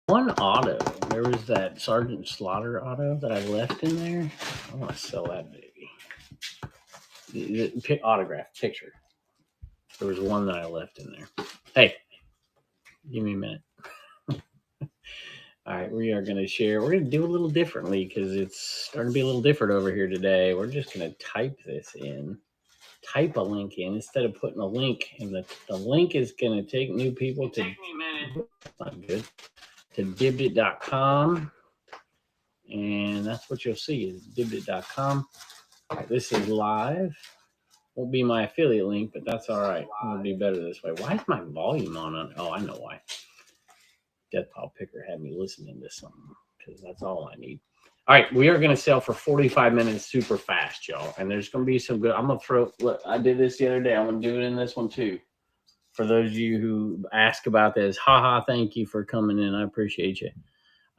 one auto. There was that Sergeant Slaughter auto that I left in there. I want to sell that baby. The autograph picture. There was one that I left in there. Hey, give me a minute. All right, we are going to share. We're going to do a little differently because it's starting to be a little different over here today. We're just going to type this in, type a link in instead of putting a link. And the link is going to take new people to. Take me a minute. That's not good. To dibdit.com. And that's what you'll see is dibdit.com. This is live. Won't be my affiliate link, but that's all right. It'll be better this way. Why is my volume on? Oh, I know why. Death Pile Picker had me listening to something because that's all I need. All right, we are going to sell for 45 minutes super fast, y'all. And there's going to be some good. I'm going to throw. Look, I did this the other day. I'm going to do it in this one too. For those of you who ask about this, haha, thank you for coming in. I appreciate you.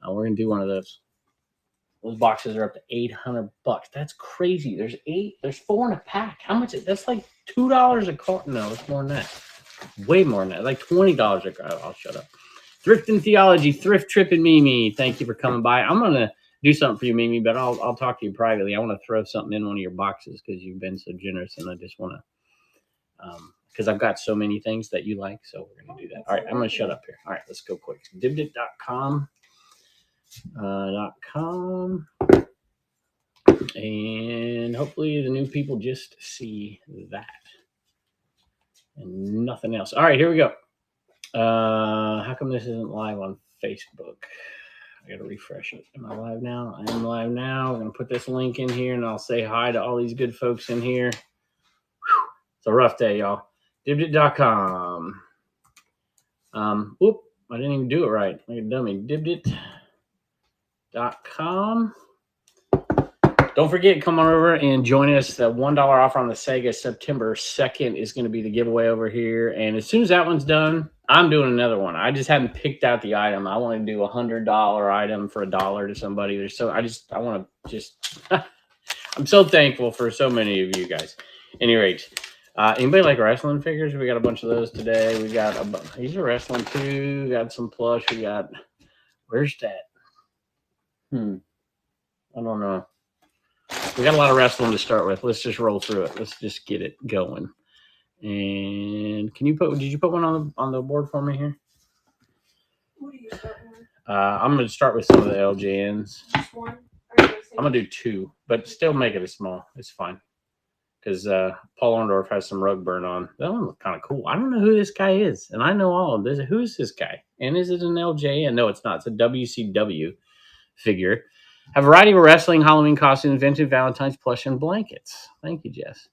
We're going to do one of those. Those boxes are up to $800. That's crazy. There's 4 in a pack. How much? That's like $2 a carton. No, it's more than that. Way more than that. Like $20 a carton. I'll shut up. Thrift and Theology, Thrift Trip and Mimi. Thank you for coming by. I'm gonna do something for you, Mimi, but I'll talk to you privately. I want to throw something in one of your boxes because you've been so generous, and I just want to, because I've got so many things that you like. So we're gonna do that. All right, I'm gonna shut up here. All right, let's go quick. Dibdit.com. And hopefully the new people just see that and nothing else. All right, here we go. How come this isn't live on Facebook? I gotta refresh it. Am I live now? I am live now. I'm gonna put this link in here and I'll say hi to all these good folks in here. Whew. It's a rough day, y'all. Dibdit.com. Whoop, I didn't even do it right. Like a dummy. Dibdit.com. Don't forget, come on over and join us. The $1 offer on the Sega September 2nd is going to be the giveaway over here. And as soon as that one's done, I'm doing another one. I just haven't picked out the item. I want to do a $100 item for $1 to somebody. I want to just, I'm so thankful for so many of you guys. Any rate, anybody like wrestling figures? We got a bunch of those today. We got these are wrestling too. We got some plush. We got, where's that? I don't know. We got a lot of wrestling to start with. Let's just roll through it. Let's just get it going. And did you put one on the board for me here? What are you starting with? I'm going to start with some of the LJNs. Just one? I'm going to do 2, but still make it a small. It's fine. Because Paul Orndorff has some rug burn on. That one looks kind of cool. I don't know who this guy is. And I know all of this. Who's this guy? And is it an LJN? No, it's not. It's a WCW figure. A variety of wrestling, Halloween costumes, vintage Valentine's plush, and blankets. Thank you, Jess.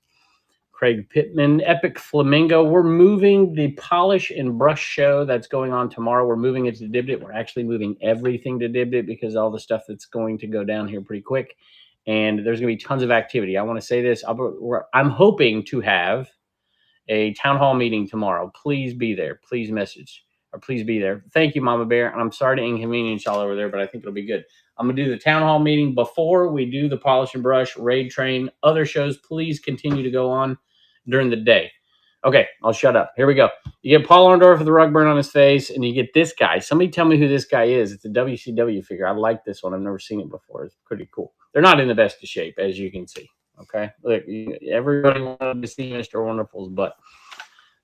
Craig Pittman, Epic Flamingo. We're moving the polish and brush show that's going on tomorrow. We're moving it to Dibdit. We're actually moving everything to Dibdit because all the stuff that's going to go down here pretty quick. And there's going to be tons of activity. I want to say this. I'm hoping to have a town hall meeting tomorrow. Please be there. Please message. Or please be there. Thank you, Mama Bear. And I'm sorry to inconvenience y'all over there, but I think it'll be good. I'm going to do the town hall meeting before we do the polish and brush, raid train, other shows. Please continue to go on during the day. Okay, I'll shut up. Here we go. You get Paul Orndorff with the rug burn on his face, and you get this guy. Somebody tell me who this guy is. It's a WCW figure. I like this one. I've never seen it before. It's pretty cool. They're not in the best of shape, as you can see. Okay? Look, everybody wanted to see Mr. Wonderful's butt.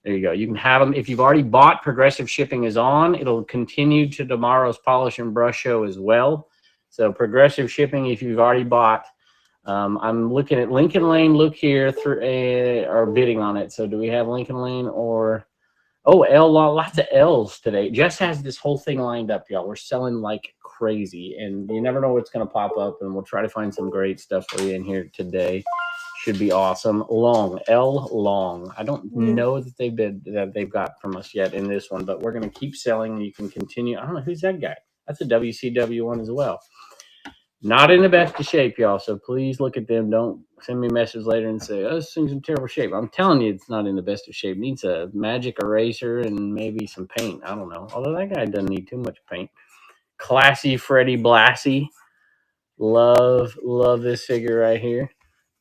There you go. You can have them. If you've already bought, progressive shipping is on. It'll continue to tomorrow's polish and brush show as well. So progressive shipping, if you've already bought. I'm looking at Lincoln Lane. Look here through are bidding on it. So do we have Lincoln Lane or lots of L's today. Jess has this whole thing lined up, y'all. We're selling like crazy, and you never know what's going to pop up. And we'll try to find some great stuff for you in here today. Should be awesome. Long. I don't know that they've got from us yet in this one, but we're going to keep selling. You can continue. I don't know who's that guy. That's a WCW one as well. Not in the best of shape, y'all. So please look at them. Don't send me a message later and say, "Oh, this thing's in terrible shape." I'm telling you, it's not in the best of shape. It needs a magic eraser and maybe some paint. I don't know. Although that guy doesn't need too much paint. Classy Freddie Blassie. Love this figure right here.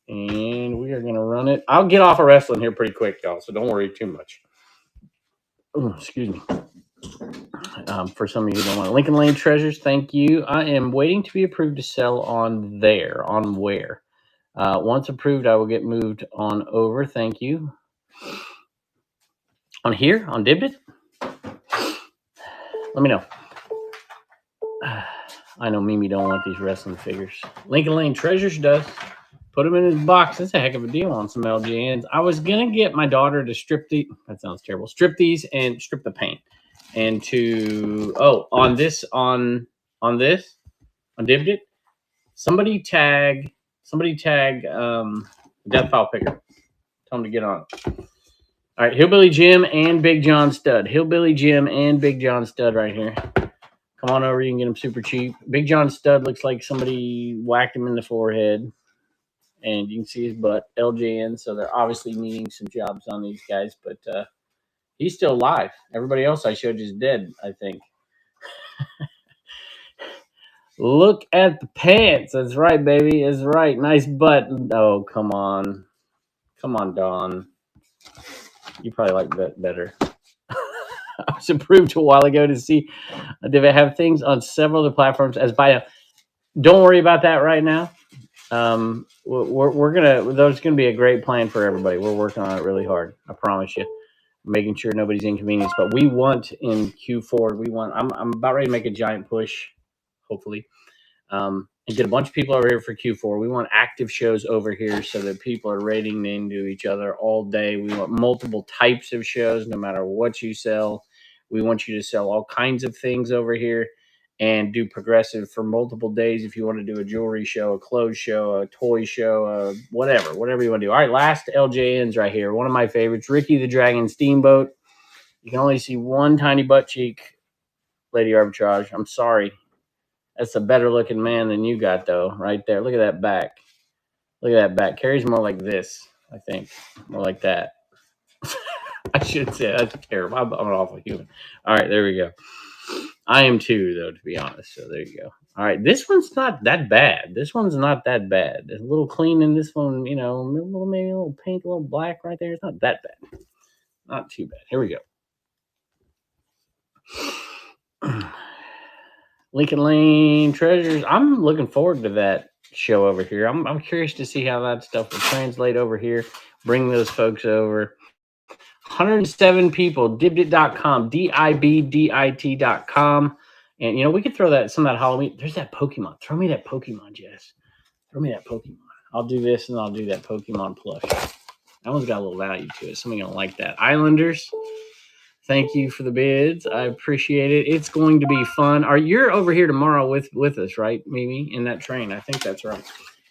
And we are going to run it. I'll get off of wrestling here pretty quick, y'all, so don't worry too much. Oh, excuse me. For some of you who don't want it. Lincoln Lane Treasures, thank you. I am waiting to be approved to sell on there. On where? Once approved, I will get moved on over. Thank you. On here? On Dibdit? Let me know. I know Mimi don't want these wrestling figures. Lincoln Lane Treasures does. Put them in his box. That's a heck of a deal on some LGNs. I was going to get my daughter to strip the... That sounds terrible. Strip these and strip the paint. And to... Oh, on this... On this... On Dibdit. Somebody tag Death File Picker. Tell him to get on. All right, Hillbilly Jim and Big John Stud. Hillbilly Jim and Big John Stud right here. Come on over. You can get them super cheap. Big John Stud looks like somebody whacked him in the forehead. And you can see his butt. LJN, so they're obviously needing some jobs on these guys. But he's still alive. Everybody else I showed you is dead, I think. Look at the pants. That's right, baby. That's right. Nice butt. Oh, come on. Come on, Dawn. You probably like that better. I was approved a while ago to see if I have things on several other platforms as bio. Don't worry about that right now. There's gonna be a great plan for everybody. We're working on it really hard. I promise you. Making sure nobody's inconvenienced. But we want in Q4. I'm about ready to make a giant push. Hopefully. And get a bunch of people over here for Q4. We want active shows over here so that people are rating into each other all day. We want multiple types of shows, no matter what you sell. We want you to sell all kinds of things over here and do progressive for multiple days. If you want to do a jewelry show, a clothes show, a toy show, whatever you want to do. All right, last LJNs right here. One of my favorites, Ricky the Dragon Steamboat. You can only see one tiny butt cheek, Lady Arbitrage. I'm sorry. That's a better looking man than you got, though, right there. Look at that back. Look at that back. Carrie's more like this, I think. More like that. I should say that's terrible. I'm an awful human. All right, there we go. I am too, though, to be honest. So there you go. All right, this one's not that bad. This one's not that bad. There's a little clean in this one, maybe a little pink, a little black right there. It's not that bad. Not too bad. Here we go. Lincoln Lane Treasures. I'm looking forward to that show over here. I'm curious to see how that stuff will translate over here. Bring those folks over. 107 people. Dibdit.com. DIBDIT.com. And we could throw that some of that Halloween. There's that Pokemon. Throw me that Pokemon, Jess. Throw me that Pokemon. I'll do this and I'll do that Pokemon plush. That one's got a little value to it. Somebody's gonna like that. Islanders. Thank you for the bids. I appreciate it. It's going to be fun. You're over here tomorrow with us, right, Mimi, in that train? I think that's right.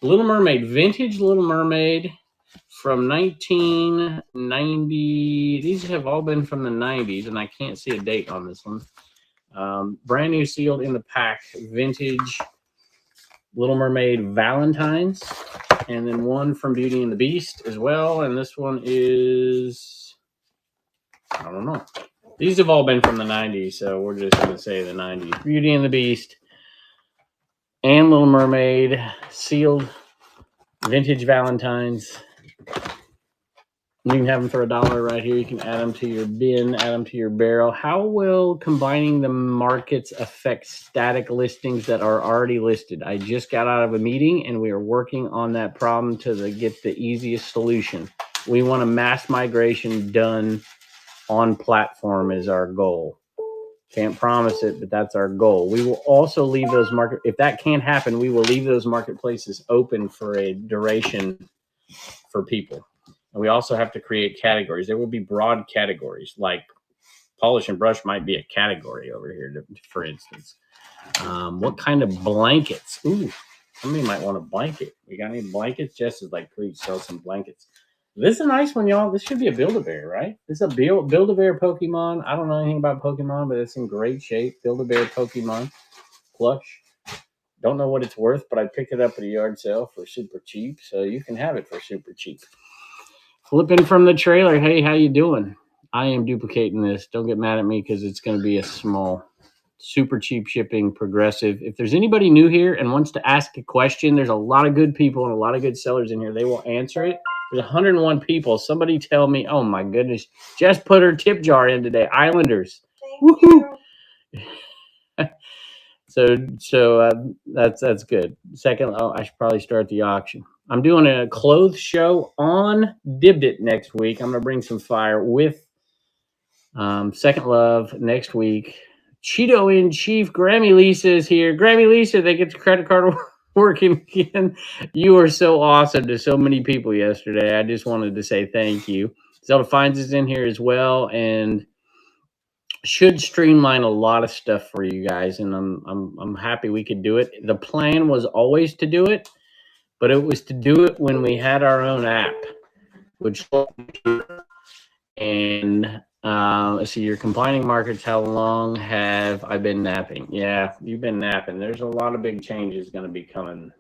Little Mermaid, vintage Little Mermaid from 1990. These have all been from the 90s, and I can't see a date on this one. Brand new sealed in the pack, vintage Little Mermaid Valentine's, and then one from Beauty and the Beast as well. And this one is, I don't know. These have all been from the 90s, so we're just going to say the 90s. Beauty and the Beast and Little Mermaid, sealed vintage Valentines. You can have them for $1 right here. You can add them to your bin, add them to your barrel. How will combining the markets affect static listings that are already listed? I just got out of a meeting, and we are working on that problem to get the easiest solution. We want a mass migration done on platform is our goal. Can't promise it, but that's our goal. We will also leave those if that can't happen, we will leave those marketplaces open for a duration for people. And we also have to create categories. There will be broad categories, like polish and brush might be a category over here, for instance. What kind of blankets? Ooh, somebody might want a blanket. We got any blankets? Jess is like, please sell some blankets. This is a nice one, y'all. This should be a Build-A-Bear, right? This is a Build-A-Bear Pokemon. I don't know anything about Pokemon, but it's in great shape. Build-A-Bear Pokemon plush. Don't know what it's worth, but I picked it up at a yard sale for super cheap, so you can have it for super cheap. Flipping from the trailer. Hey, how you doing? I am duplicating this. Don't get mad at me because it's going to be a small, super cheap shipping, progressive. If there's anybody new here and wants to ask a question, there's a lot of good people and a lot of good sellers in here. They will answer it. There's 101 people. Somebody tell me, oh my goodness, Jess put her tip jar in today. Islanders. Woohoo! So that's good. Second, oh, I should probably start the auction. I'm doing a clothes show on Dibbed It next week. I'm gonna bring some fire with Second Love next week. Cheeto in Chief Grammy Lisa is here. Grammy Lisa, they get the credit card working again. You were so awesome to so many people yesterday. I just wanted to say thank you. Zelda Finds is in here as well, and should streamline a lot of stuff for you guys, and I'm happy we could do it. The plan was always to do it, but it was to do it when we had our own app, which and let's see, your complaining markets. How long have I been napping? Yeah, you've been napping. There's a lot of big changes going to be coming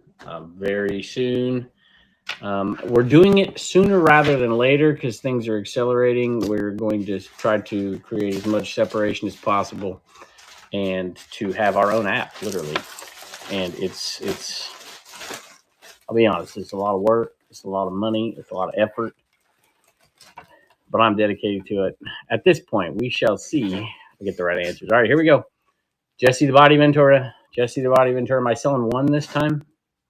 very soon. We're doing it sooner rather than later because things are accelerating. We're going to try to create as much separation as possible and to have our own app, literally. And it's I'll be honest, it's a lot of work, it's a lot of money, it's a lot of effort, but I'm dedicated to it. At this point, we shall see if we get the right answers. All right, here we go. Jesse the Body Ventura. Jesse the Body Ventura. Am I selling one this time?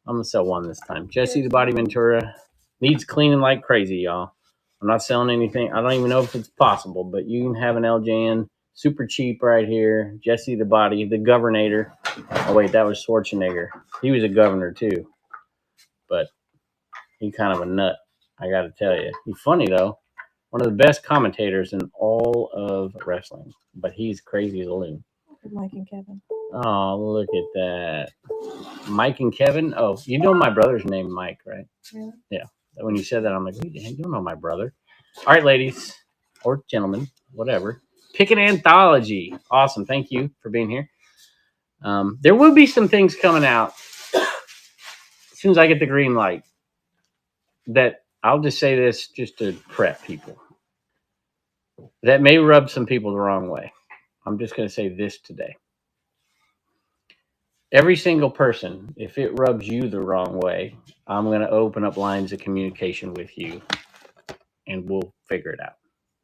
I'm going to sell one this time. Jesse the Body Ventura needs cleaning like crazy, y'all. I'm not selling anything. I don't even know if it's possible, but you can have an LJN super cheap right here. Jesse the Body, the Governator. Oh, wait, that was Schwarzenegger. He was a governor, too. But he's kind of a nut, I got to tell you. He's funny, though. One of the best commentators in all of wrestling. But he's crazy as a loon. Mike and Kevin. Oh, look at that. Mike and Kevin? Oh, you know my brother's name, Mike, right? Yeah. Yeah. When you said that, I'm like, wait, you don't know my brother. All right, ladies or gentlemen, whatever. Pick an anthology. Awesome. Thank you for being here. There will be some things coming out as soon as I get the green light that I'll just say this just to prep people. That may rub some people the wrong way. I'm just going to say this today. Every single person, if it rubs you the wrong way, I'm going to open up lines of communication with you and we'll figure it out.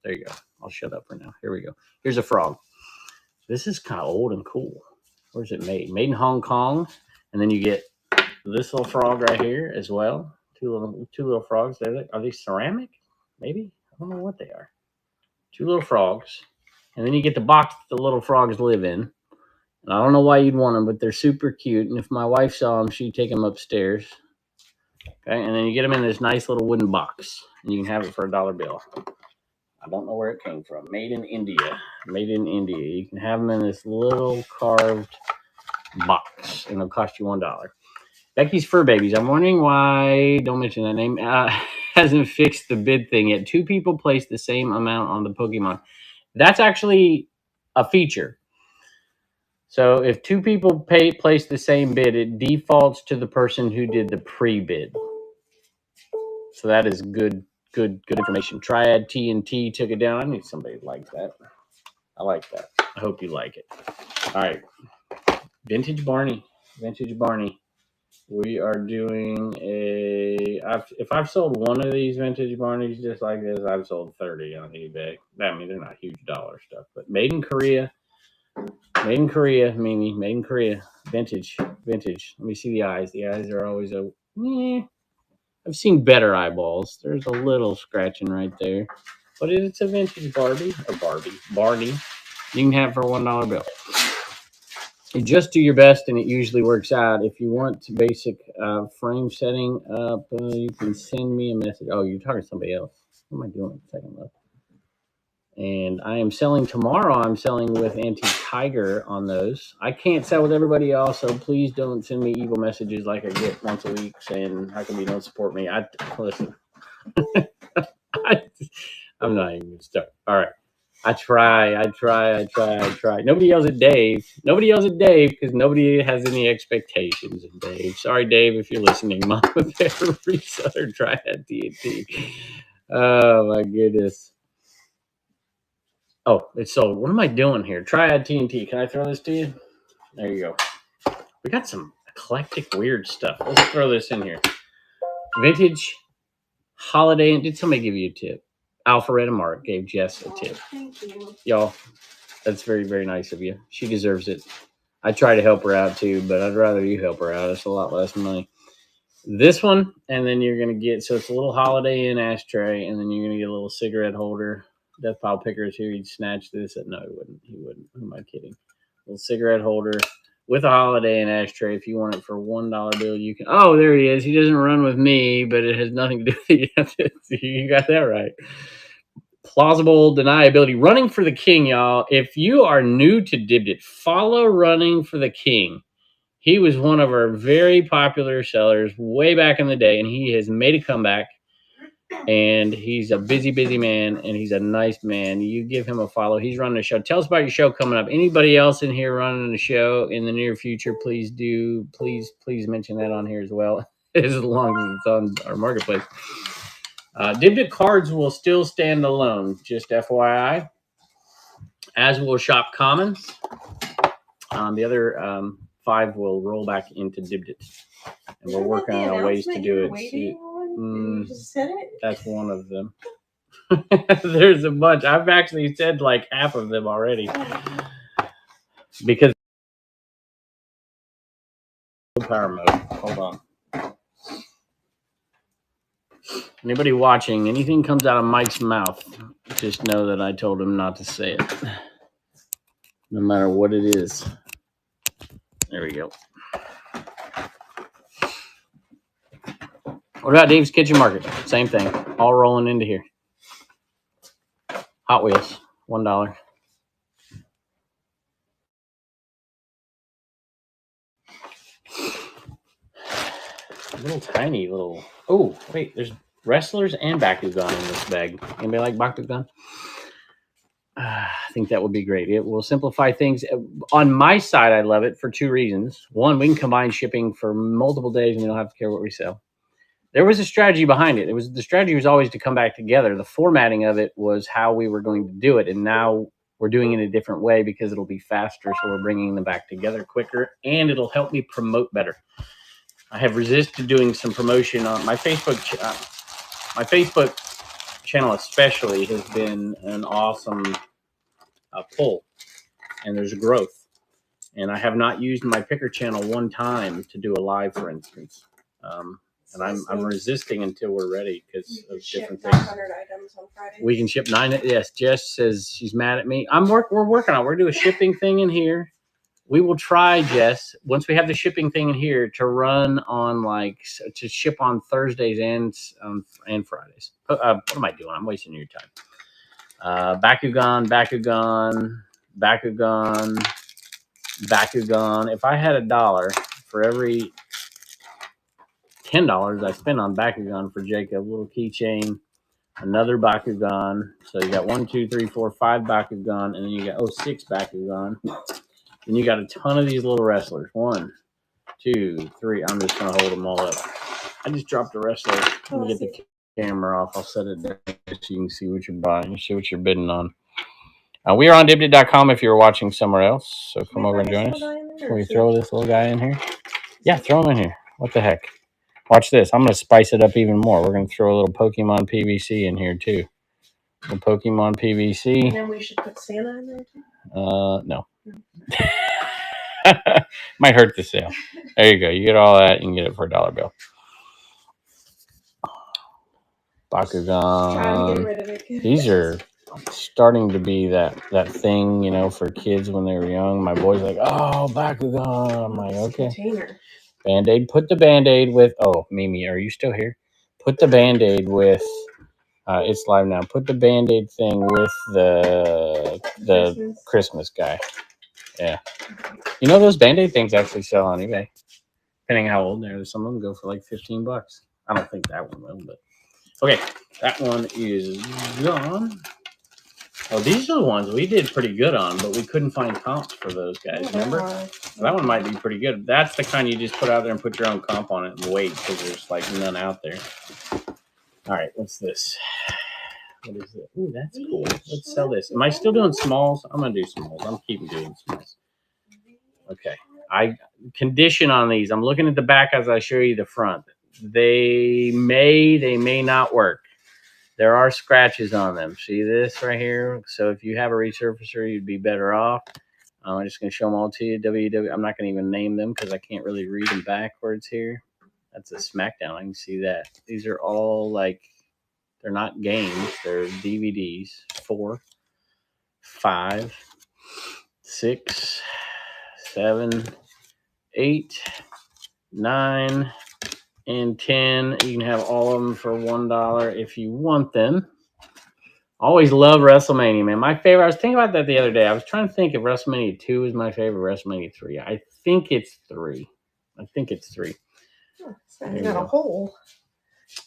There you go. I'll shut up for now. Here we go. Here's a frog. This is kind of old and cool. Where's it made? Made in Hong Kong. And then you get this little frog right here as well. Two little frogs. Are they ceramic? Maybe? I don't know what they are. Two little frogs. And then you get the box that the little frogs live in. And I don't know why you'd want them, but they're super cute. And if my wife saw them, she'd take them upstairs. Okay, and then you get them in this nice little wooden box. And you can have it for $1 bill. I don't know where it came from. Made in India. Made in India. You can have them in this little carved box, and it'll cost you $1. Becky's Fur Babies. I'm wondering why, don't mention that name, hasn't fixed the bid thing yet. 2 people placed the same amount on the Pokemon. That's actually a feature. So if 2 people place the same bid, it defaults to the person who did the pre-bid. So that is good information. Triad TNT took it down. I need somebody like that. I like that. I hope you like it. All right. Vintage Barney. We are doing if I've sold one of these Vintage Barneys just like this, I've sold 30 on eBay. I mean, they're not huge dollar stuff, but made in Korea. Mimi. Made in Korea. Vintage. Let me see the eyes. The eyes are always I've seen better eyeballs. There's a little scratching right there. But it's a vintage Barney. You can have for a $1 bill. You just do your best and it usually works out. If you want basic frame setting up, you can send me a message. Oh, you're talking to somebody else. What am I doing? Second Love. And I am selling tomorrow. I'm selling with Antique Tiger on those. I can't sell with everybody else, so please don't send me evil messages like I get once a week saying, how come you don't support me? Listen. I'm not even going to start. All right. I try. Nobody yells at Dave because nobody has any expectations of Dave. Sorry, Dave, if you're listening. Mama Bear Reseller, try that TNT. Oh, my goodness. Oh, it's sold. What am I doing here? Triad TNT. Can I throw this to you? There you go. We got some eclectic, weird stuff. Let's throw this in here. Vintage holiday. Did somebody give you a tip? Alpharetta Mark gave Jess a tip. Thank you. Y'all, That's very, very nice of you. She deserves it. I try to help her out too, but I'd rather you help her out. It's a lot less money. This one, and then you're gonna get, so it's a little Holiday Inn ashtray, and then you're gonna get a little cigarette holder. Death Pile Picker is here. He'd snatch this. No, he wouldn't. He wouldn't. Who am I kidding? A little cigarette holder with a Holiday Inn ashtray. If you want it for $1 bill, you can. Oh, there he is. He doesn't run with me, but it has nothing to do with it. You got that right. Plausible deniability. Running for the King, y'all. If you are new to Dibdit, follow Running for the King. He was one of our very popular sellers way back in the day, and he has made a comeback. And he's a busy, busy man, and he's a nice man. You give him a follow. He's running a show. Tell us about your show coming up. Anybody else in here running a show in the near future, please do. Please mention that on here as well, as long as it's on our marketplace. Dibdit cards will still stand alone, just FYI, as will Shop Commons. The other 5 will roll back into Dibdit, and we're working on ways to do it. Just said it? That's one of them. There's a bunch. I've actually said like half of them already, because power mode. Hold on. Anybody watching, anything comes out of Mike's mouth, just know that I told him not to say it, no matter what it is. There we go. What about Dave's Kitchen Market? Same thing. All rolling into here. Hot Wheels, $1. Little tiny little. Oh, wait, there's Wrestlers and Bakugan in this bag. Anybody like Bakugan? I think that would be great. It will simplify things. On my side, I love it for 2 reasons. One, we can combine shipping for multiple days and we don't have to care what we sell. There was a strategy behind it. The strategy was always to come back together. The formatting of it was how we were going to do it. And now we're doing it a different way because it'll be faster. So we're bringing them back together quicker, and it'll help me promote better. I have resisted doing some promotion on my Facebook. My Facebook channel especially has been an awesome pull, and there's growth. And I have not used my picker channel one time to do a live, for instance. And I'm resisting until we're ready because of different things. 900 items on Friday. We can ship 9. Yes, Jess says she's mad at me. We're working on it. We're doing a shipping thing in here. We will try, Jess, once we have the shipping thing in here, to run on to ship on Thursdays and Fridays. What am I doing? I'm wasting your time. Bakugan. If I had $1 for every $10 I spent on Bakugan for Jacob, little keychain, another Bakugan. So you got 1, 2, 3, 4, 5 Bakugan, and then you got 6 Bakugan. And you got a ton of these little wrestlers. 1, 2, 3. I'm just gonna hold them all up. I just dropped a wrestler. Let me get the camera off. I'll set it down so you can see what you're buying. See what you're bidding on. We are on Dibdit.com if you're watching somewhere else. So come over and join us. Can we throw this little guy in here? Yeah, throw him in here. What the heck? Watch this. I'm going to spice it up even more. We're going to throw a little Pokemon PVC in here too. Little Pokemon PVC. And then we should put Santa in there too? No. Might hurt the sale. There you go. You get all that. You can get it for $1 bill. Bakugan. These are starting to be that thing, for kids when they were young. My boy's like, oh, Bakugan. I'm like, okay. Container. Band-Aid. Put the Band-Aid with, oh, Mimi, are you still here? Put the Band-Aid with, it's live now. Put the Band-Aid thing with the Christmas guy. Yeah. Those Band-Aid things actually sell on eBay. Depending how old they are. Some of them go for like $15. I don't think that one will, but. Okay, that one is gone. Oh, these are the ones we did pretty good on, but we couldn't find comps for those guys, remember? That one might be pretty good. That's the kind you just put out there and put your own comp on it and wait, because there's like none out there. All right, what's this? What is it? Ooh, that's cool. Let's sell this. Am I still doing smalls? I'm going to do smalls. I'm keeping doing smalls. Okay. Condition on these. I'm looking at the back as I show you the front. They may not work. There are scratches on them. See this right here? So if you have a resurfacer, you'd be better off. I'm just going to show them all to you. I'm not going to even name them because I can't really read them backwards here. That's a SmackDown. I can see that. These are all like, they're not games. They're DVDs. 4, 5, 6, 7, 8, 9, and 10. You can have all of them for $1 if you want them. Always love WrestleMania, man. My favorite. I was thinking about that the other day. I was trying to think if WrestleMania 2 is my favorite. WrestleMania 3. I think it's 3. So he's got a hole.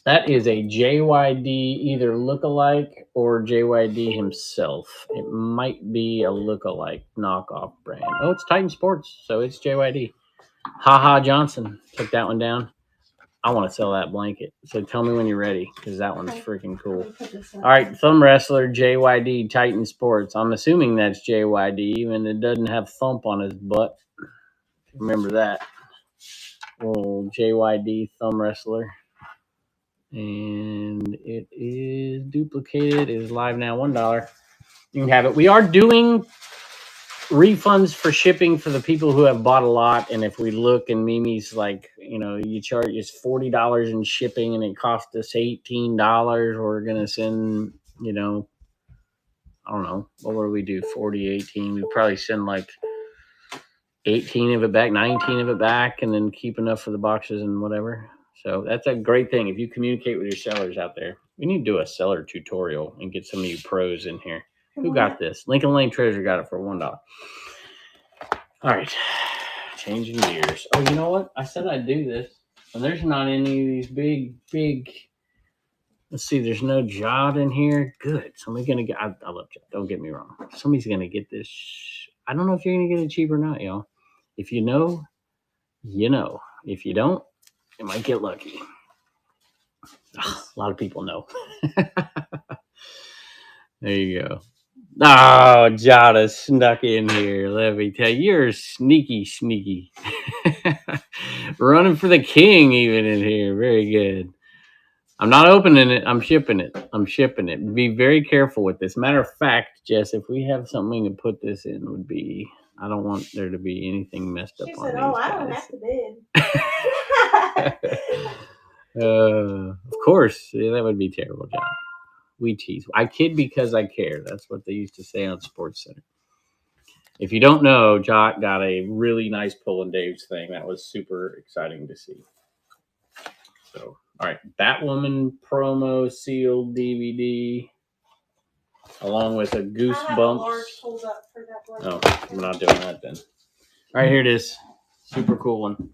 That is a JYD either lookalike or JYD himself. It might be a lookalike knockoff brand. Oh, it's Titan Sports, so it's JYD. Haha Johnson took that one down. I want to sell that blanket. So tell me when you're ready, because that one's freaking cool. All right, Thumb Wrestler, JYD, Titan Sports. I'm assuming that's JYD, even it doesn't have thump on his butt. Remember that. Little JYD Thumb Wrestler. And it is duplicated. It is live now, $1. You can have it. We are doing refunds for shipping for the people who have bought a lot. And if we look and Mimi's like, you charge us $40 in shipping and it cost us $18, we're going to send, I don't know, what would we do? 40, 18. We'd probably send like 18 of it back, 19 of it back, and then keep enough for the boxes and whatever. So that's a great thing. If you communicate with your sellers out there, we need to do a seller tutorial and get some of you pros in here. Who got this? Lincoln Lane Treasure got it for $1. All right. Changing gears. Oh, you know what? I said I'd do this. And there's not any of these big. Let's see. There's no Jod in here. Good. Somebody's going to get. I love Jod. Don't get me wrong. Somebody's going to get this. I don't know if you're going to get it cheap or not, y'all. If you know, you know. If you don't, you might get lucky. A lot of people know. There you go. Oh, Jada snuck in here. Let me tell you, you're sneaky. Running for the king even in here. Very good. I'm not opening it. I'm shipping it. Be very careful with this. Matter of fact, Jess, if we have something to put this in, would be, I don't want there to be anything messed up on these guys. I don't have to bid. Of course. Yeah, that would be terrible, John. We tease. I kid because I care. That's what they used to say on Sports Center. If you don't know, Jock got a really nice pull in Dave's thing. That was super exciting to see. So, all right. Batwoman promo sealed DVD along with a Goosebumps. Oh, we're not doing that then. All right, here it is. Super cool one.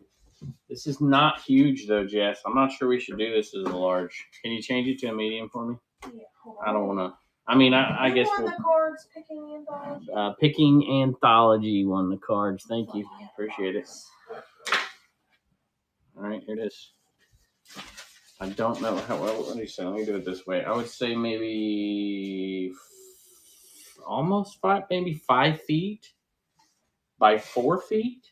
This is not huge though, Jess. I'm not sure we should do this as a large. Can you change it to a medium for me? Yeah, I don't want to. I mean, I guess we'll. The cards, picking anthology. Picking Anthology won the cards. Thank you. Appreciate it. All right, here it is. I don't know how well. What do you say? Let me do it this way. I would say maybe almost 5, maybe 5 feet by 4 feet.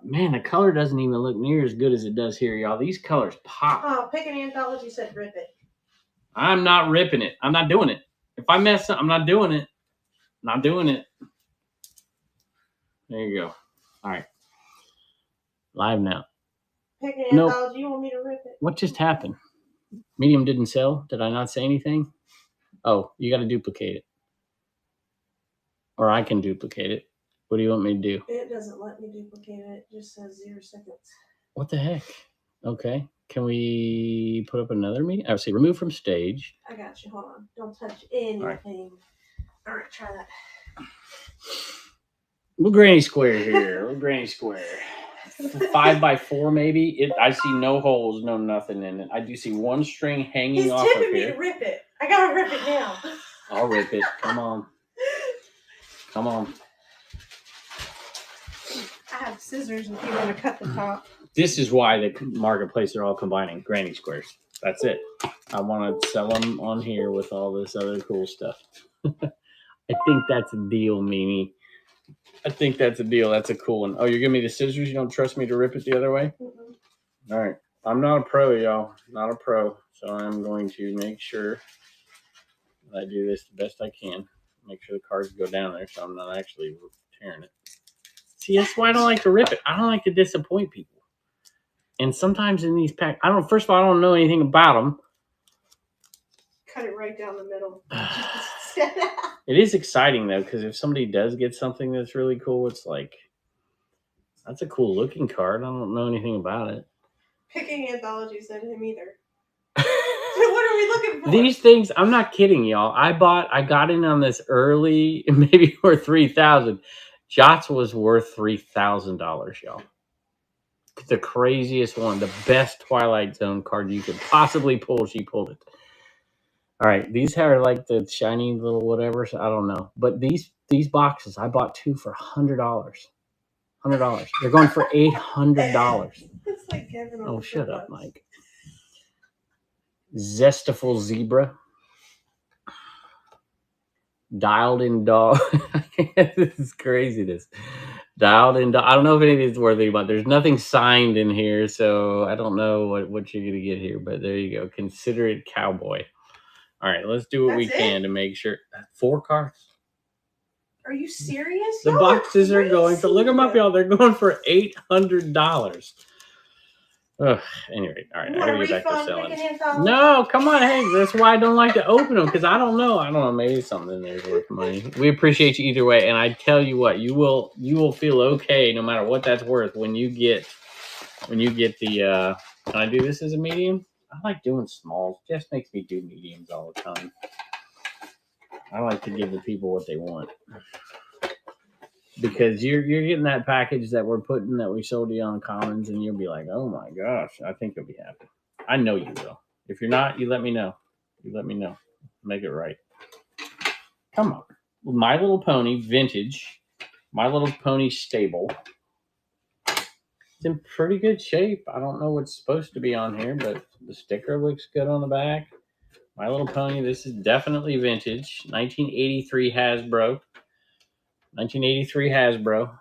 Man, the color doesn't even look near as good as it does here, y'all. These colors pop. Oh, Picking Anthology said rip it. I'm not ripping it. I'm not doing it. If I mess up, I'm not doing it. Not doing it. There you go. All right. Live now. Picking Anthology, you want me to rip it? What just happened? Medium didn't sell? Did I not say anything? Oh, you got to duplicate it. Or I can duplicate it. What do you want me to do? It doesn't let me duplicate it. It just says 0 seconds. What the heck? Okay. Can we put up another medium? Oh, see, remove from stage. I got you. Hold on. Don't touch anything. All right, try that. Little granny square here. Little granny square. 5 by 4 maybe. I see no holes, no nothing in it. I do see one string hanging off of here. He's tipping me to rip it. I gotta rip it now. I'll rip it. Come on. I have scissors if you want to cut the top. This is why the marketplace are all combining granny squares. That's it. I want to sell them on here with all this other cool stuff. I think that's a deal, Mimi. I think that's a deal. That's a cool one. Oh, you're giving me the scissors? You don't trust me to rip it the other way? Mm-hmm. All right. I'm not a pro, y'all. Not a pro. So I'm going to make sure that I do this the best I can. Make sure the cards go down there so I'm not actually tearing it. See, that's why I don't like to rip it. I don't like to disappoint people. And sometimes in these packs, first of all, I don't know anything about them. Cut it right down the middle. It is exciting, though, because if somebody does get something that's really cool, it's like, that's a cool looking card. I don't know anything about it. Picking anthologies at him either. So what are we looking for? These things, I'm not kidding, y'all. I got in on this early, maybe worth $3,000. Jots was worth $3,000, y'all. The craziest one, the best Twilight Zone card you could possibly pull. She pulled it. All right, these are like the shiny little whatever. So I don't know, but these boxes, I bought 2 for $100. $100. They're going for $800. It's like Kevin on Oh, the shut up, Flip-Flops. Mike. Zestiful Zebra. Dialed in dog. This is craziness. Dialed in dog. I don't know if any of these is worth anything, but there's nothing signed in here, so I don't know what you're gonna get here. But there you go. Consider it cowboy. All right, let's do what we can to make sure. 4 cards. Are you serious? The boxes are going for. Look them up, y'all. They're going for $800. Ugh, anyway, all right. I gotta get back to selling. No, come on, hey, that's why I don't like to open them, because I don't know. Maybe something in there is worth money. We appreciate you either way, and I tell you what, you will feel okay no matter what that's worth when you get the. Can I do this as a medium? I like doing smalls. Just makes me do mediums all the time. I like to give the people what they want. Because you're getting that package that we sold you on Commons, and you'll be like, oh my gosh, I think you'll be happy. I know you will. If you're not, you let me know. Make it right. Come on. My Little Pony vintage. My Little Pony stable. It's in pretty good shape. I don't know what's supposed to be on here, but the sticker looks good on the back. My Little Pony, this is definitely vintage. 1983 Hasbro. 1983 Hasbro.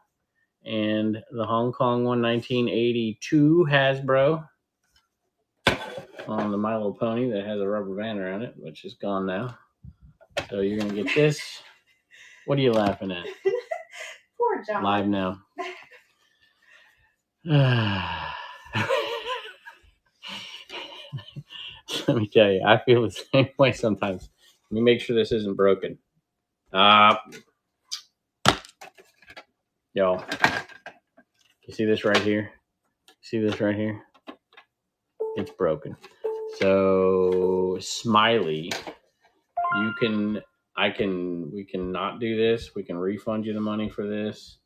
And the Hong Kong one, 1982 Hasbro on the My Little Pony that has a rubber band around it, which is gone now. So you're going to get this. What are you laughing at? Poor John. Live now. Let me tell you, I feel the same way sometimes. Let me make sure this isn't broken. Y'all, you see this right here? See this right here? It's broken. So Smiley, we can not do this. We can refund you the money for this.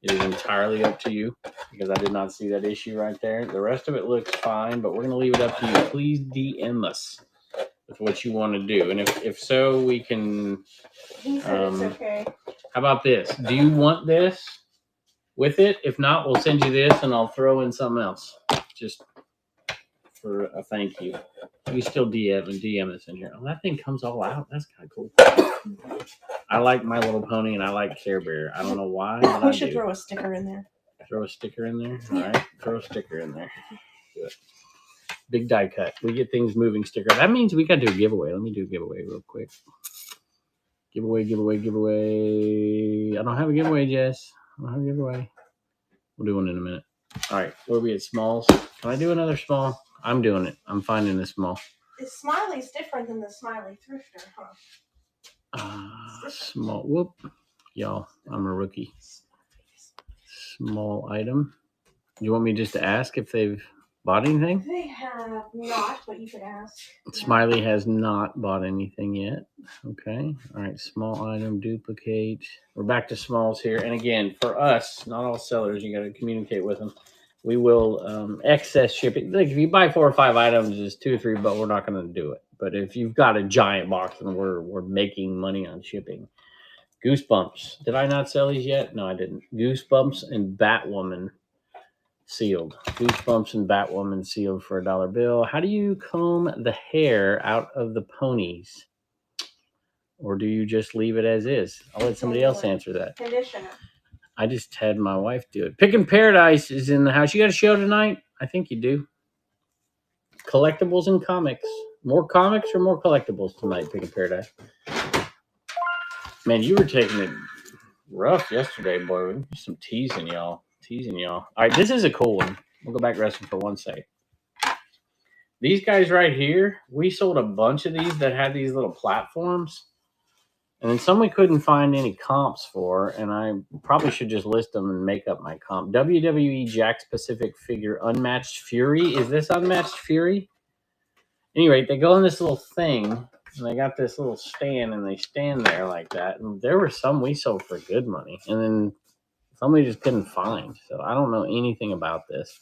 It is entirely up to you, because I did not see that issue right there. The rest of it looks fine, but we're going to leave it up to you. Please DM us with what you want to do. And if so, we can... He said it's okay. How about this? Do you want this with it? If not, we'll send you this, and I'll throw in something else. Just for a thank you. You still DM us in here. Oh, that thing comes all out. That's kind of cool. I like My Little Pony, and I like Care Bear. I don't know why. We should throw a sticker in there. Throw a sticker in there? All right. Throw a sticker in there. Do it. Big die cut. We get things moving sticker. That means we got to do a giveaway. Let me do a giveaway real quick. Giveaway. I don't have a giveaway, Jess. I don't have a giveaway. We'll do one in a minute. All right. Where are we at? Smalls. Can I do another small? I'm doing it. I'm finding a small. The Smiley's different than the Smiley Thrifter, huh? Small. Whoop. Y'all, I'm a rookie. Small item. You want me just to ask if they've bought anything? They have not, but you could ask. Smiley has not bought anything yet. Okay. All right. Small item, duplicate. We're back to smalls here. And again, for us, not all sellers, you got to communicate with them. We will excess shipping. Like if you buy 4 or 5 items, it's $2 or $3, but we're not going to do it. But if you've got a giant box and we're making money on shipping. Goosebumps. Did I not sell these yet? No, I didn't. Goosebumps and Batwoman sealed. Goosebumps and Batwoman sealed for $1 bill. How do you comb the hair out of the ponies? Or do you just leave it as is? I'll let somebody else answer that. Conditioner. I just had my wife do it. Pickin' Paradise is in the house. You got a show tonight? I think you do. collectibles and comics. More comics or more collectibles tonight, Pick and Paradise? Man, you were taking it rough yesterday, boy. Some teasing y'all. All right, this is a cool one. We'll go back to wrestling for 1 second. These guys right here, we sold a bunch of these that had these little platforms. And then some we couldn't find any comps for, and I probably should just list them and make up my comp. WWE Jakks Pacific figure Unmatched Fury. Is this Unmatched Fury? Anyway, they go in this little thing, and they got this little stand, and they stand there like that. And there were some we sold for good money, and then some we just couldn't find. So I don't know anything about this,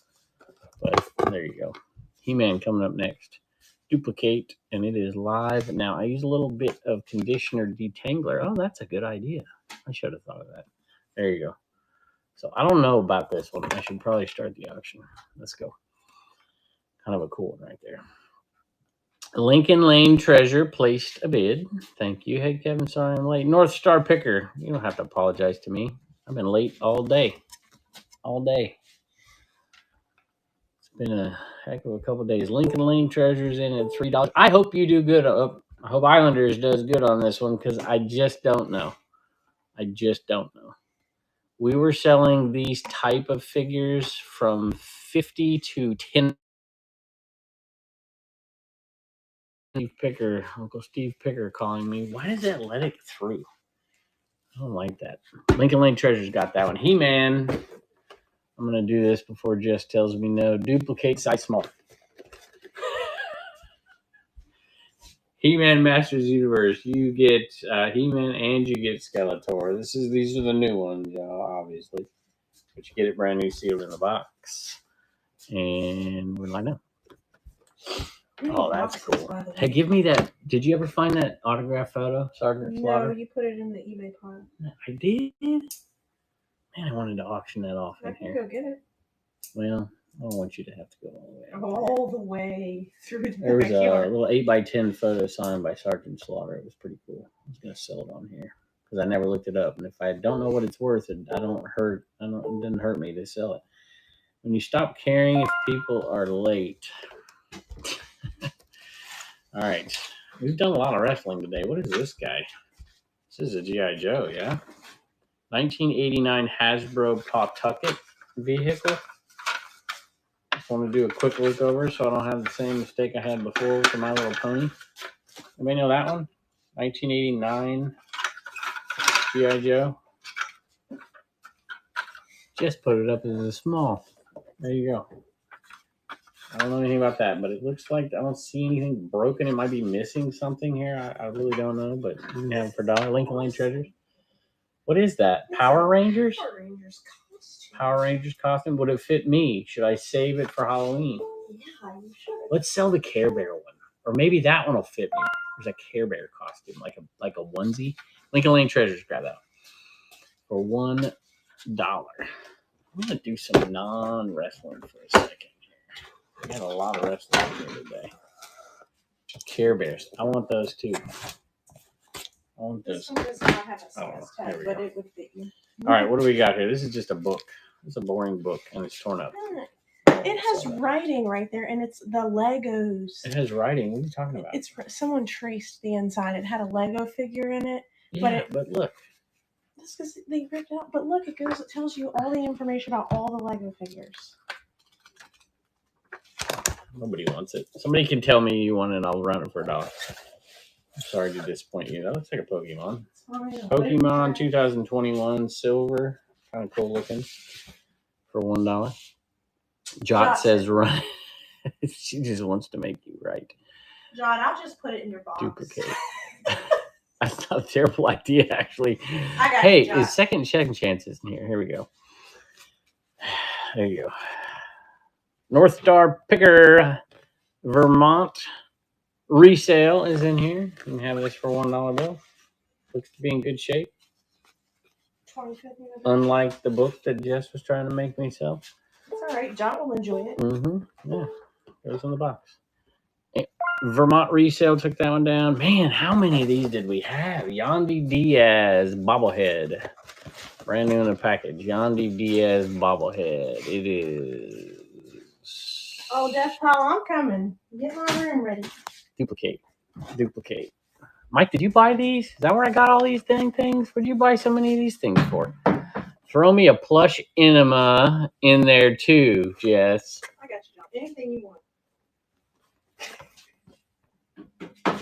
but there you go. He-Man coming up next. Duplicate, and it is live. Now, I use a little bit of conditioner detangler. Oh, that's a good idea. I should have thought of that. There you go. So I don't know about this one. I should probably start the auction. Let's go. Kind of a cool one right there. Lincoln Lane Treasure placed a bid. Thank you. Hey, Kevin, sorry I'm late. North Star Picker. You don't have to apologize to me. I've been late all day. All day. Been a heck of a couple of days. Lincoln Lane Treasures in at $3. I hope you do good. I hope Islanders does good on this one because I just don't know. We were selling these type of figures from 50 to 10. Uncle Steve Picker calling me. Why does that let it through? I don't like that. Lincoln Lane Treasures got that one. He-Man. I'm going to do this before Jess tells me no. Duplicate size small. He-Man Masters Universe. You get He-Man and you get Skeletor. These are the new ones, y'all, obviously. But you get it brand new sealed in the box. And we're lined up. Oh, that's cool. Hey, give me that. Did you ever find that autograph photo, Sergeant Slaughter? No, you put it in the eBay pile. I did? Man, I wanted to auction that off in here. I can go get it. Well, I don't want you to have to go all the way. All the way through the There was backyard. a little 8x10 photo signed by Sergeant Slaughter. It was pretty cool. I was going to sell it on here because I never looked it up. And if I don't know what it's worth, it doesn't hurt me to sell it. When you stop caring if people are late. All right. We've done a lot of wrestling today. What is this guy? This is a G.I. Joe, yeah? 1989 Hasbro Pawtucket vehicle. Just want to do a quick look over so I don't have the same mistake I had before with My Little Pony. Anybody know that one? 1989 G.I. Joe. Just put it up as a small. There you go. I don't know anything about that, but it looks like I don't see anything broken. It might be missing something here. I really don't know, but you can have it for $1. Lincoln Lane Treasures. What is that? Power Rangers? Power Rangers costume. Would it fit me? Should I save it for Halloween? Yeah, you should. Let's sell the Care Bear one. Or maybe that one will fit me. There's a Care Bear costume, like a onesie. Lincoln Lane Treasures, grab that for $1. I'm gonna do some non-wrestling for a second here. We had a lot of wrestling here today. Care Bears. I want those too. I want those. This one does not have a size There tag, we but go. it would fit you. All right, what do we got here? This is just a book. It's a boring book, and it's torn up. It has writing right there, and it's the Legos. It has writing. What are you talking about? It's someone traced the inside. It had a Lego figure in it. Yeah, but look. That's because they ripped it out. But look, it tells you all the information about all the Lego figures. Nobody wants it. Somebody can tell me you want it, and I'll run it for $1. I'm sorry to disappoint you. That looks like a Pokemon. Pokemon 2021 silver. Kind of cool looking. For $1. Jot says run. She just wants to make you right. John, I'll just put it in your box. Duplicate. That's not a terrible idea, actually. Hey, it's second chances in here. Here we go. There you go. North Star Picker Vermont resale is in here. You can have this for $1 bill. Looks to be in good shape. Unlike the book that Jess was trying to make me sell. It's all right. John will enjoy it. Yeah. Goes in the box. Vermont resale took that one down. Man, how many of these did we have? Yandy Diaz bobblehead. Brand new in the package. Yandy Diaz bobblehead. It is Oh, Death Pile, I'm coming. Get my room ready. Duplicate. Mike, did you buy these? Is that where I got all these dang things? What did you buy so many of these things for? Throw me a plush enema in there too, Jess. I got you, John. Anything you want.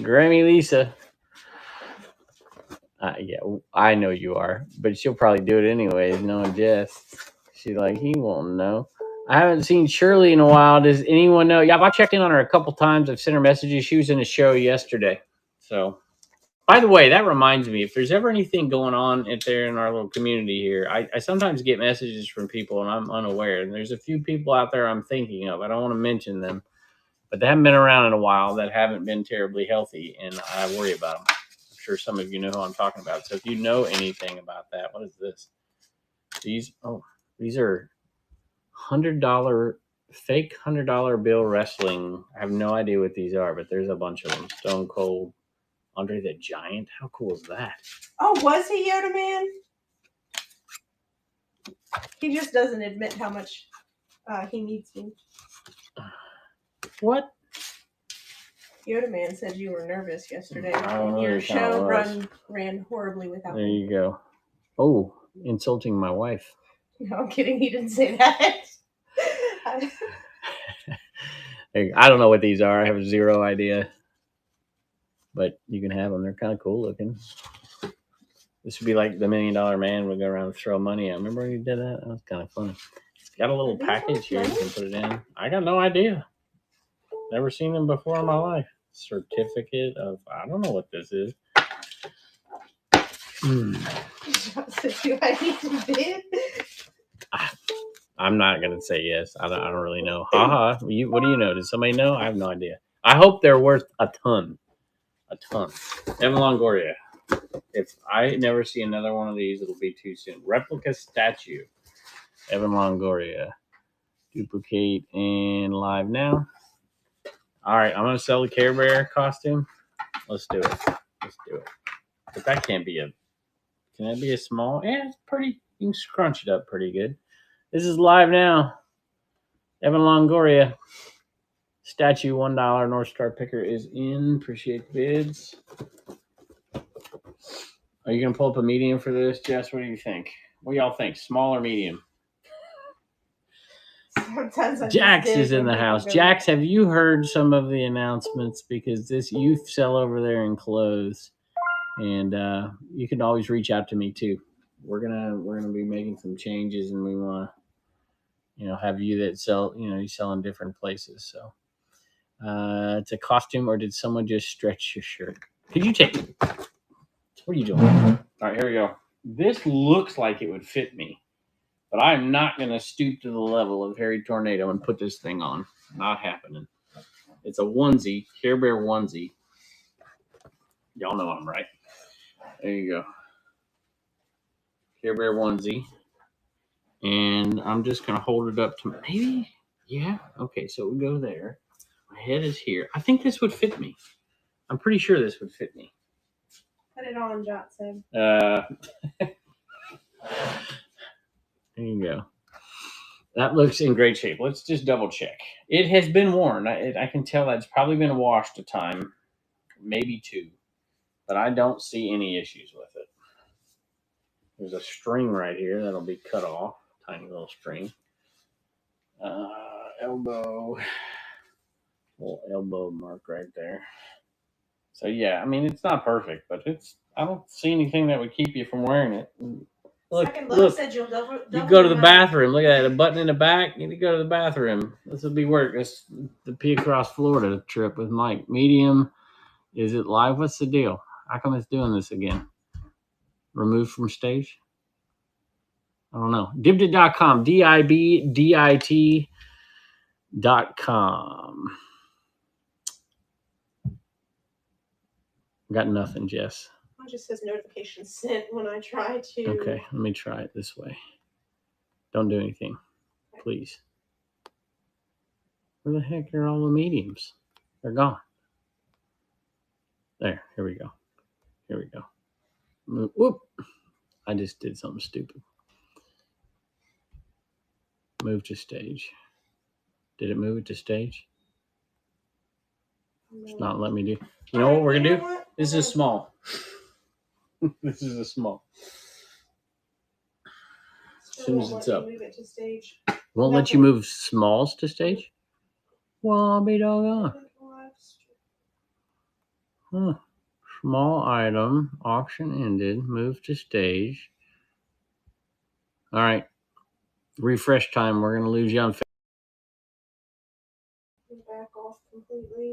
Grammy Lisa. Yeah, I know you are, but she'll probably do it anyways, knowing Jess. She's like, he won't know. I haven't seen Shirley in a while. Does anyone know? Yeah, I checked in on her a couple times. I've sent her messages. She was in a show yesterday. So, by the way, that reminds me, if there's ever anything going on out there in our little community here, I sometimes get messages from people and I'm unaware. And there's a few people out there I'm thinking of. I don't want to mention them, but they haven't been around in a while that haven't been terribly healthy, and I worry about them. I'm sure some of you know who I'm talking about. So if you know anything about that, what is this? These are $100 fake $100 bill wrestling. I have no idea what these are, but there's a bunch of them. Stone Cold, Andre the Giant. How cool is that? Oh, was he Yoda Man? He just doesn't admit how much he needs me. What? Yoda Man said you were nervous yesterday. Oh, Your it kinda show was. ran horribly without There me. you go. Oh, insulting my wife. No, I'm kidding. He didn't say that. I don't know what these are. I have zero idea. But you can have them. They're kind of cool looking. This would be like the $1 Million Man would go around and throw money at. Remember when you did that? That was kind of funny. It's got a little package here. You can put it in. I got no idea. Never seen them before in my life. Certificate of, I don't know what this is. Do I need to bid? I'm not going to say yes. I don't really know. Haha. What do you know? Does somebody know? I have no idea. I hope they're worth a ton. A ton. Evan Longoria. If I never see another one of these, it'll be too soon. Replica statue. Evan Longoria. Duplicate and live now. All right, I'm going to sell the Care Bear costume. Let's do it. But that can't be can that be a small? Yeah, it's pretty. You can scrunch it up pretty good. This is live now. Evan Longoria. Statue, $1 North Star Picker is in. Appreciate the bids. Are you going to pull up a medium for this, Jess? What do you think? What do y'all think? Small or medium? Jax is in the house. Jax, have you heard some of the announcements? Because this you sell over there in clothes, and you can always reach out to me too. We're gonna be making some changes, and we want to, have you that sell. You sell in different places. So it's a costume, or did someone just stretch your shirt? Could you take it? What are you doing? All right, here we go. This looks like it would fit me. But I'm not going to stoop to the level of Harry Tornado and put this thing on. Not happening. It's a onesie, Care Bear onesie. Y'all know I'm right. There you go. Care Bear onesie. And I'm just going to hold it up to maybe. Yeah. Okay, so we go there. My head is here. I think this would fit me. I'm pretty sure this would fit me. Put it on, Johnson. There you go. That looks in great shape. Let's just double check. It has been worn. I can tell that's probably been washed a time, maybe two, but I don't see any issues with it. There's a string right here that'll be cut off. Tiny little string. Elbow. Little elbow mark right there. So yeah, I mean, it's not perfect, but I don't see anything that would keep you from wearing it. Look, said you'll double you go to the bathroom. Look at that, a button in the back. You need to go to the bathroom. This will be work. This the P across Florida trip with Mike. Medium. Is it live? What's the deal? How come it's doing this again? Removed from stage? I don't know. Dibdit.com. DIBDIT.com. Got nothing, Jess. It just says notification sent when I try to. Okay, let me try it this way. Don't do anything, please. Where the heck are all the mediums? They're gone. There, here we go. Whoop. I just did something stupid. Move to stage. Did it move it to stage? It's No. not letting me do. You know what we're gonna You do? know what? This is small. This is a small. As soon as it's up. Move it to stage. Won't let you move smalls to stage? Well, I'll be doggone. Huh. Small item, auction ended, move to stage. All right. Refresh time. We're going to lose you on Back off completely.